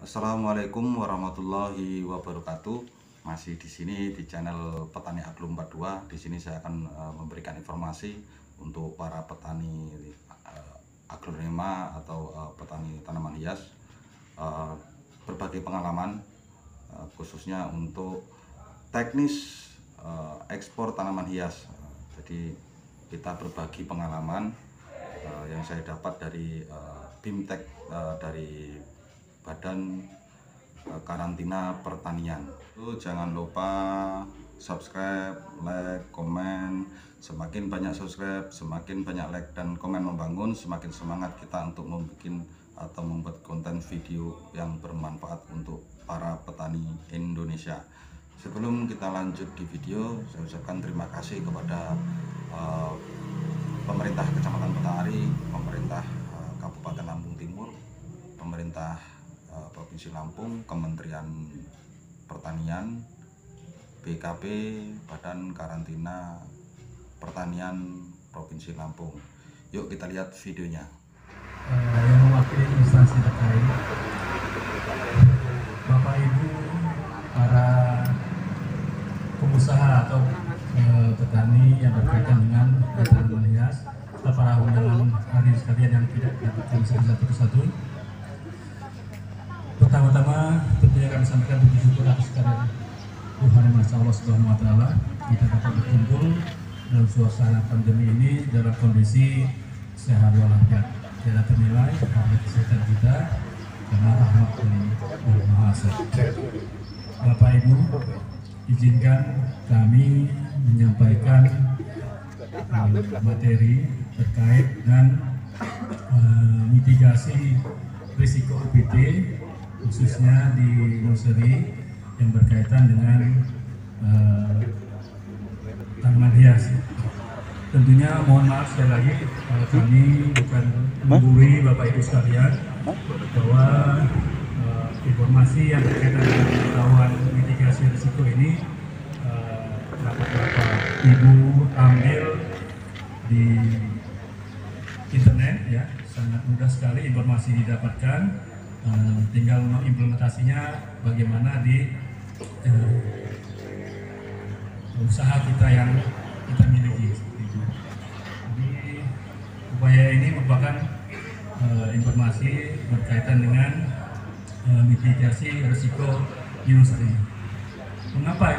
Assalamualaikum warahmatullahi wabarakatuh. Masih di sini di channel Petani Agro 42. Di sini saya akan memberikan informasi untuk para petani agronomia atau petani tanaman hias, berbagai pengalaman khususnya untuk teknis ekspor tanaman hias. Jadi kita berbagi pengalaman yang saya dapat dari BIMTEK, dari Badan Karantina Pertanian. Jangan lupa subscribe, like, komen. Semakin banyak subscribe, semakin banyak like dan komen membangun, semakin semangat kita untuk membuat konten video yang bermanfaat untuk para petani Indonesia. Sebelum kita lanjut di video, saya ucapkan terima kasih kepada pemerintah Kecamatan Petari, pemerintah Kabupaten Lampung Timur, pemerintah Provinsi Lampung, Kementerian Pertanian, BKP, Badan Karantina Pertanian Provinsi Lampung. Yuk kita lihat videonya. Yang mewakili instansi terkait, Bapak Ibu, para pengusaha atau petani yang berkaitan dengan tanaman hias, serta para undangan hadirin sekalian yang tidak dapat kami sebut satu persatu. Pertama-tama tentunya kami sampaikan puji syukur atas kehadiran Tuhan Yang Maha Allah Subhanahu wa Ta'ala, kita dapat berkumpul dalam suasana pandemi ini dalam kondisi sehat walafiat. Tidak ternilai karena kesehatan kita karena rahmat dari Yang Maha Esa. Bapak Ibu, izinkan kami menyampaikan materi terkait dengan mitigasi risiko UPT khususnya di nursery yang berkaitan dengan tanaman hias. Tentunya mohon maaf sekali lagi, kami bukan menggurui Bapak Ibu sekalian bahwa informasi yang berkaitan dengan pengetahuan mitigasi risiko ini dapat Bapak Ibu ambil di internet, ya, sangat mudah sekali informasi didapatkan. Tinggal mengimplementasinya bagaimana di usaha kita yang kita miliki. Jadi upaya ini merupakan informasi berkaitan dengan mitigasi risiko nursery. Mengapa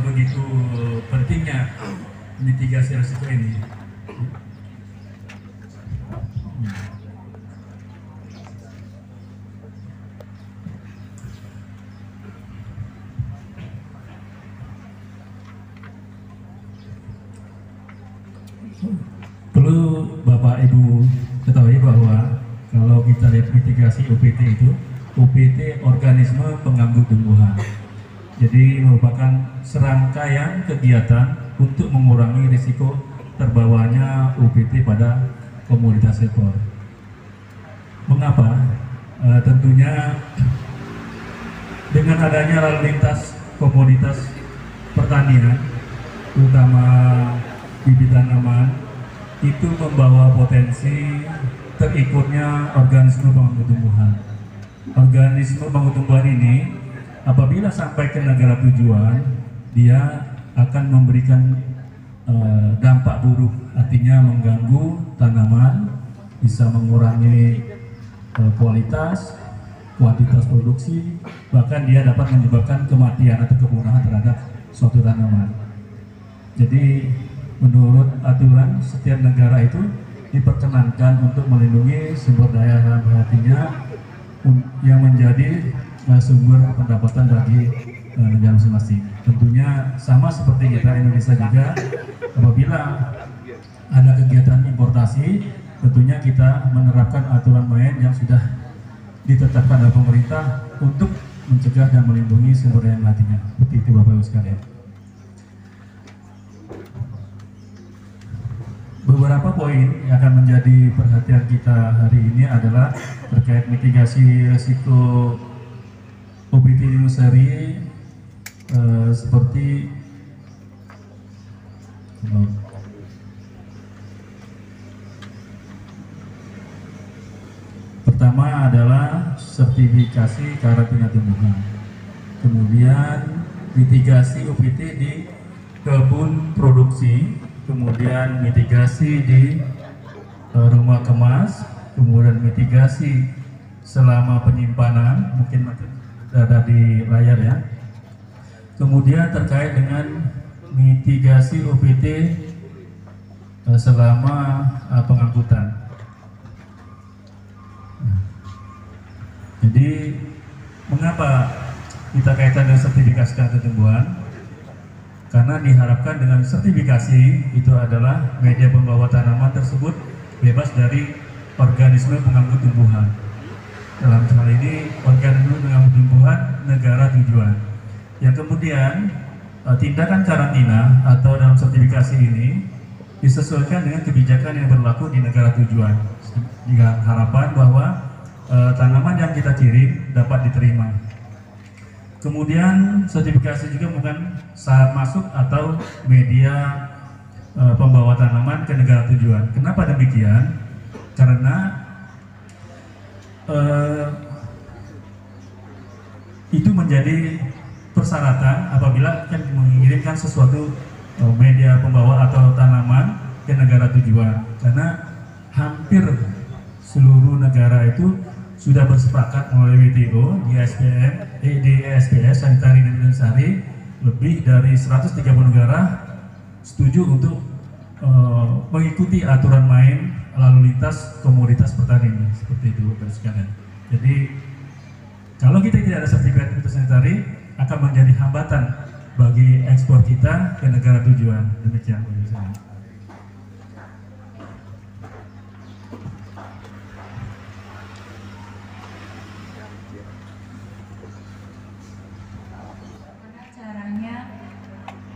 begitu pentingnya mitigasi risiko ini? Perlu Bapak Ibu ketahui bahwa kalau kita lihat mitigasi UPT itu, UPT organisme pengganggu tumbuhan. Jadi merupakan serangkaian kegiatan untuk mengurangi risiko terbawanya UPT pada komoditas ekspor. Mengapa? Tentunya dengan adanya lalu lintas komoditas pertanian, terutama bibit tanaman, itu membawa potensi terikutnya organisme pengganggu tumbuhan. Organisme pengganggu tumbuhan ini apabila sampai ke negara tujuan, dia akan memberikan dampak buruk, artinya mengganggu tanaman, bisa mengurangi kualitas, kuantitas produksi, bahkan dia dapat menyebabkan kematian atau kepunahan terhadap suatu tanaman. Jadi menurut aturan, setiap negara itu diperkenankan untuk melindungi sumber daya alam hayatinya yang menjadi sumber pendapatan bagi negara masing-masing. Tentunya sama seperti kita Indonesia juga, apabila ada kegiatan importasi, tentunya kita menerapkan aturan main yang sudah ditetapkan oleh pemerintah untuk mencegah dan melindungi sumber daya hayatinya. Seperti itu Bapak Ibu sekalian. Beberapa poin yang akan menjadi perhatian kita hari ini adalah terkait mitigasi risiko UPT di nursery, seperti pertama adalah sertifikasi karantina tumbuhan, kemudian mitigasi UPT di kebun produksi, kemudian mitigasi di rumah kemas, kemudian mitigasi selama penyimpanan, mungkin ada di layar ya. Kemudian terkait dengan mitigasi UPT selama pengangkutan. Jadi mengapa kita kaitan dengan sertifikasi karantina tumbuhan? Karena diharapkan dengan sertifikasi itu adalah media pembawa tanaman tersebut bebas dari organisme pengganggu tumbuhan. Dalam hal ini organisme pengganggu tumbuhan negara tujuan. Yang kemudian tindakan karantina atau dalam sertifikasi ini disesuaikan dengan kebijakan yang berlaku di negara tujuan. Dengan harapan bahwa tanaman yang kita kirim dapat diterima. Kemudian sertifikasi juga bukan saat masuk atau media pembawa tanaman ke negara tujuan. Kenapa demikian? Karena itu menjadi persyaratan apabila akan mengirimkan sesuatu media pembawa atau tanaman ke negara tujuan. Karena hampir seluruh negara itu sudah bersepakat melalui WTO, di SPS, Sanitari dan Indonesia, lebih dari 130 negara setuju untuk mengikuti aturan main lalu lintas komoditas pertanian seperti itu, Bapak sekalian. Jadi kalau kita tidak ada sertifikat fitosanitari akan menjadi hambatan bagi ekspor kita ke negara tujuan. Demikian, Bapak sekalian.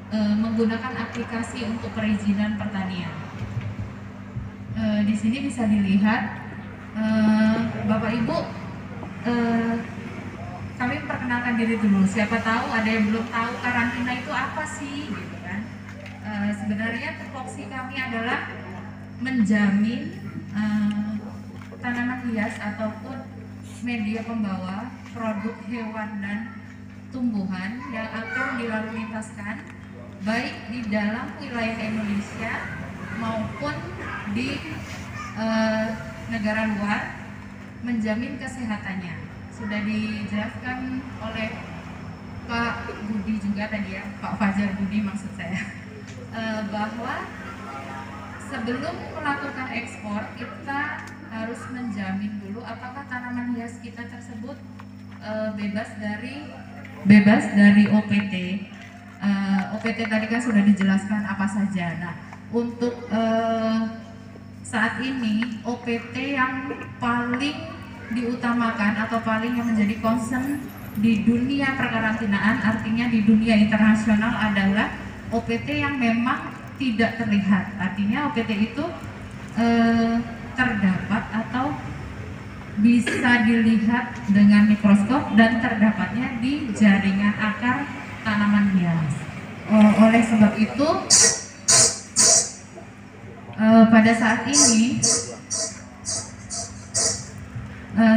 Menggunakan aplikasi untuk perizinan pertanian. Di sini bisa dilihat, Bapak Ibu, kami perkenalkan diri dulu. Siapa tahu ada yang belum tahu karantina itu apa sih, gitu kan? Sebenarnya tupoksi kami adalah menjamin tanaman hias ataupun media pembawa produk hewan dan tumbuhan yang akan dilalu lintaskan baik di dalam wilayah Indonesia maupun di negara luar, menjamin kesehatannya. Sudah dijelaskan oleh Pak Budi juga tadi ya, Pak Fajar Budi maksud saya, bahwa sebelum melakukan ekspor kita harus menjamin dulu apakah tanaman hias kita tersebut bebas dari OPT. OPT tadi kan sudah dijelaskan apa saja. Nah, untuk saat ini OPT yang paling diutamakan atau paling yang menjadi concern di dunia perkarantinaan, artinya di dunia internasional, adalah OPT yang memang tidak terlihat. Artinya OPT itu terdapat atau bisa dilihat dengan mikroskop dan terdapatnya di jaringan akar tanaman hias. Oleh sebab itu, pada saat ini,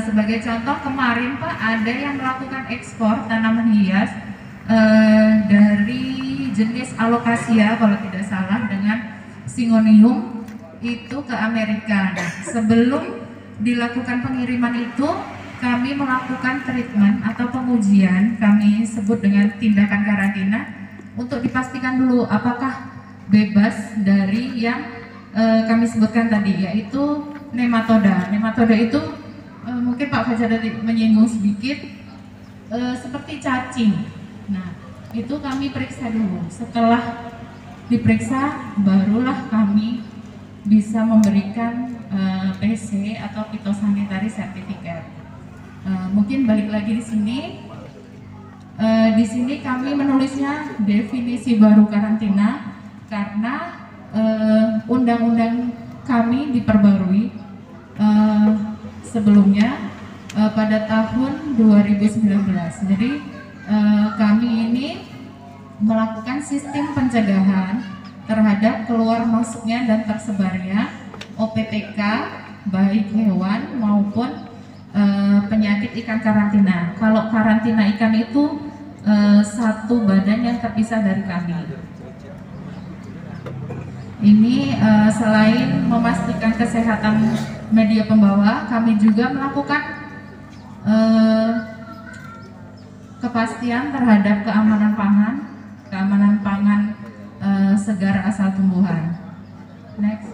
sebagai contoh kemarin Pak, ada yang melakukan ekspor tanaman hias dari jenis alocasia kalau tidak salah dengan Syngonium itu ke Amerika. Nah, sebelum dilakukan pengiriman itu, kami melakukan treatment atau pengujian, kami sebut dengan tindakan karantina, untuk dipastikan dulu apakah bebas dari yang kami sebutkan tadi, yaitu nematoda. Nematoda itu mungkin Pak Fajar tadi menyinggung sedikit, seperti cacing. Nah, itu kami periksa dulu. Setelah diperiksa, barulah kami bisa memberikan PC atau Phytosanitary Certificate. Mungkin balik lagi di sini. Di sini kami menulisnya definisi baru karantina karena undang-undang kami diperbarui sebelumnya pada tahun 2019. Jadi kami ini melakukan sistem pencegahan terhadap keluar masuknya dan tersebarnya OPTK baik hewan maupun penyakit ikan karantina. Kalau karantina ikan itu satu badan yang terpisah dari kami. Ini selain memastikan kesehatan media pembawa, kami juga melakukan kepastian terhadap keamanan pangan segar asal tumbuhan. Next.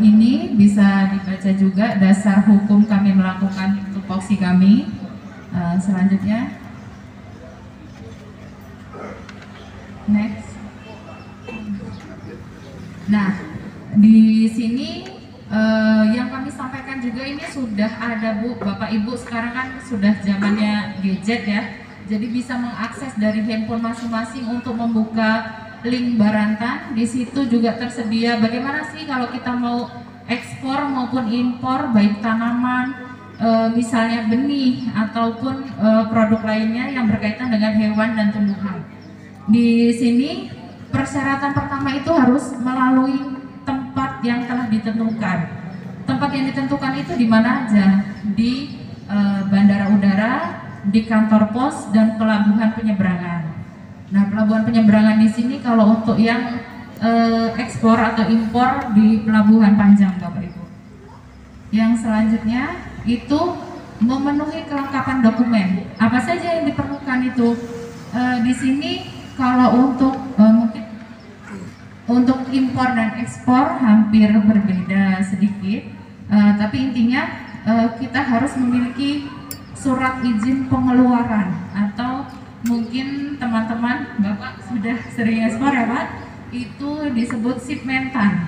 Ini bisa dibaca juga dasar hukum kami melakukan tupoksi kami. Selanjutnya, next. Nah, di sini yang kami sampaikan juga ini sudah ada Bu, Bapak Ibu, sekarang kan sudah zamannya gadget ya. Jadi bisa mengakses dari handphone masing-masing untuk membuka link Barantan. Di situ juga tersedia bagaimana sih kalau kita mau ekspor maupun impor baik tanaman, misalnya benih ataupun produk lainnya yang berkaitan dengan hewan dan tumbuhan. Di sini persyaratan pertama itu harus melalui tempat yang telah ditentukan. Tempat yang ditentukan itu di mana aja? Di bandara udara, di kantor pos, dan pelabuhan penyeberangan. Nah, pelabuhan penyeberangan di sini kalau untuk yang ekspor atau impor di Pelabuhan Panjang, Bapak Ibu. Yang selanjutnya itu memenuhi kelengkapan dokumen. Apa saja yang diperlukan itu? Di sini kalau untuk mungkin untuk impor dan ekspor hampir berbeda sedikit, tapi intinya kita harus memiliki surat izin pengeluaran, atau mungkin teman-teman Bapak sudah sering ekspor ya Pak, itu disebut shipmentan,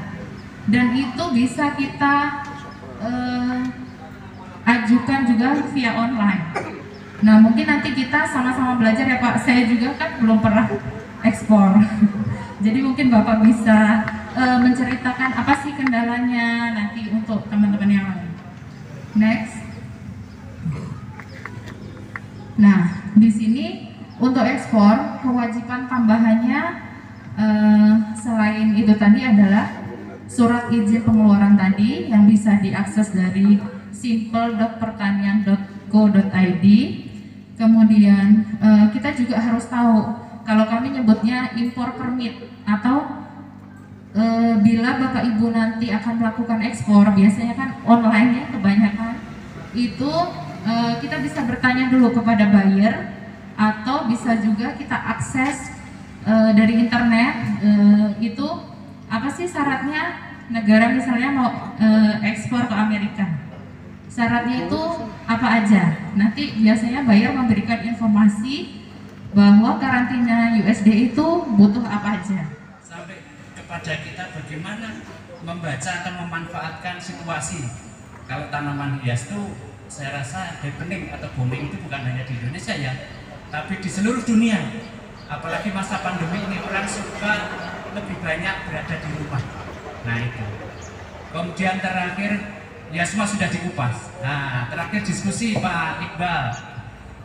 dan itu bisa kita ajukan juga via online. Nah, mungkin nanti kita sama-sama belajar ya Pak, saya juga kan belum pernah ekspor. Jadi mungkin Bapak bisa menceritakan apa sih kendalanya nanti untuk teman-teman yang lain. Next. Nah, di sini untuk ekspor kewajiban tambahannya selain itu tadi adalah surat izin pengeluaran tadi yang bisa diakses dari simple.pertanian.co.id. Kemudian kita juga harus tahu kalau kami nyebutnya impor permit, atau bila Bapak Ibu nanti akan melakukan ekspor, biasanya kan online ya kebanyakan, itu kita bisa bertanya dulu kepada buyer, atau bisa juga kita akses dari internet, itu apa sih syaratnya negara misalnya mau ekspor ke Amerika, syaratnya itu apa aja. Nanti biasanya buyer memberikan informasi bahwa karantina USD itu butuh apa aja. Sampai kepada kita bagaimana membaca atau memanfaatkan situasi. Kalau tanaman hias itu saya rasa happening atau booming itu bukan hanya di Indonesia ya, tapi di seluruh dunia. Apalagi masa pandemi ini orang suka lebih banyak berada di rumah. Nah itu. Kemudian terakhir ya semua sudah dikupas. Nah terakhir diskusi Pak Iqbal.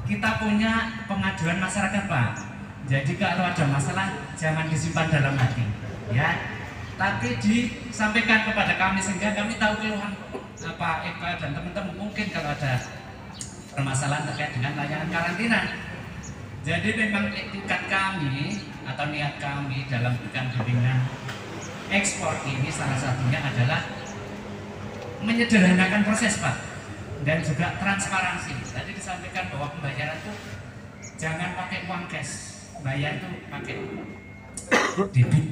Kita punya pengaduan masyarakat Pak. Jadi kalau ada masalah jangan disimpan dalam hati, ya. Tapi disampaikan kepada kami sehingga kami tahu keluhan Pak Iqbal dan teman-teman mungkin kalau ada permasalahan terkait dengan layanan karantina. Jadi memang etikat kami atau niat kami dalam berikan bimbingan ekspor ini salah satunya adalah menyederhanakan proses Pak, dan juga transparansi. Tadi disampaikan bahwa pembayaran itu jangan pakai uang cash, bayar itu pakai debit.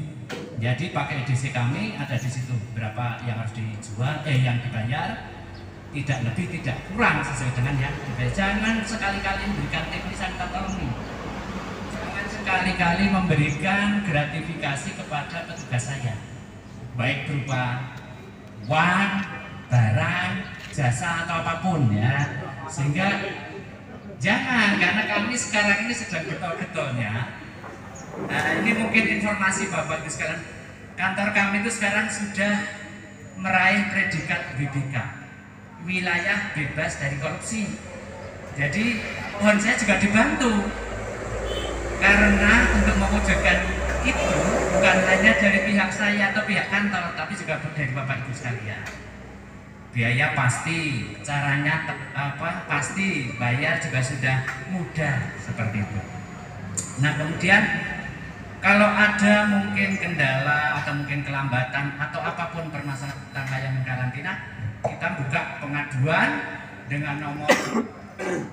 Jadi pakai EDC kami ada di situ berapa yang harus dijual, yang dibayar, tidak lebih tidak kurang sesuai dengan yang dibayar. Jangan sekali-kali memberikan teknisan tolong, jangan sekali-kali memberikan gratifikasi kepada petugas saya, baik berupa uang, barang, jasa atau apapun ya, sehingga jangan, karena kami sekarang ini sedang getol-getolnya. Nah ini mungkin informasi Bapak Ibu sekalian, kantor kami itu sekarang sudah meraih predikat WBK, wilayah bebas dari korupsi. Jadi mohon saya juga dibantu, karena untuk mewujudkan itu bukan hanya dari pihak saya atau pihak kantor, tapi juga dari Bapak Ibu sekalian. biaya pasti, caranya pasti, bayar juga sudah mudah seperti itu. Nah kemudian kalau ada mungkin kendala atau mungkin kelambatan atau apapun permasalahan layanan karantina, kita buka pengaduan dengan nomor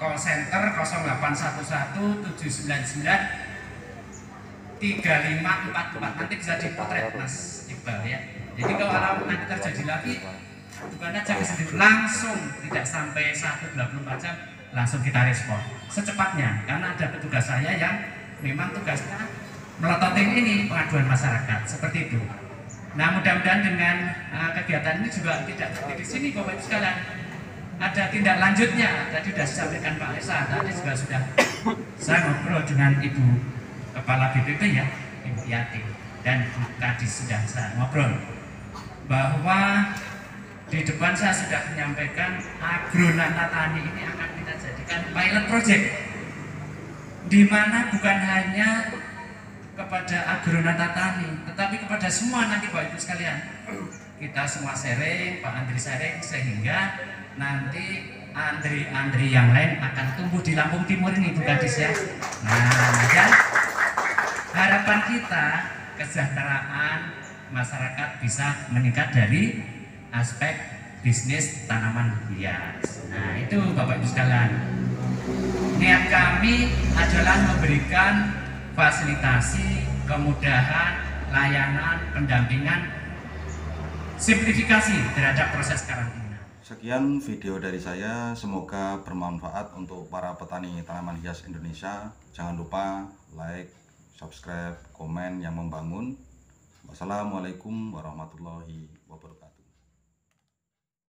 call center 0811 799 3544. Nanti bisa dipotret Mas Iqbal ya. Jadi kalau nanti terjadi lagi, bukan aja ke situ, langsung tidak sampai 1-24 jam langsung kita respon secepatnya, karena ada petugas saya yang memang tugasnya melototin ini pengaduan masyarakat seperti itu. Nah mudah-mudahan dengan kegiatan ini juga tidak berhenti di sini Bapak Ibu sekalian, ada tindak lanjutnya. Tadi sudah disampaikan Pak Esa, tadi juga sudah saya ngobrol dengan Ibu Kepala BPP ya, Ibu Yati, dan tadi sudah saya ngobrol bahwa di depan saya sudah menyampaikan Agronata Tani ini akan kita jadikan pilot project, di mana bukan hanya kepada Agronata Tani, tetapi kepada semua nanti Bapak Ibu sekalian. Kita semua sharing, Pak Andri sharing, sehingga nanti Andri yang lain akan tumbuh di Lampung Timur ini, Bu Kadis ya. Nah, dan harapan kita kesejahteraan masyarakat bisa meningkat dari aspek bisnis tanaman hias. Nah, itu Bapak Ibu sekalian. Niat kami adalah memberikan fasilitasi, kemudahan, layanan, pendampingan, simplifikasi terhadap proses karantina. Sekian video dari saya, semoga bermanfaat untuk para petani tanaman hias Indonesia. Jangan lupa like, subscribe, komen yang membangun. Wassalamualaikum warahmatullahi wabarakatuh.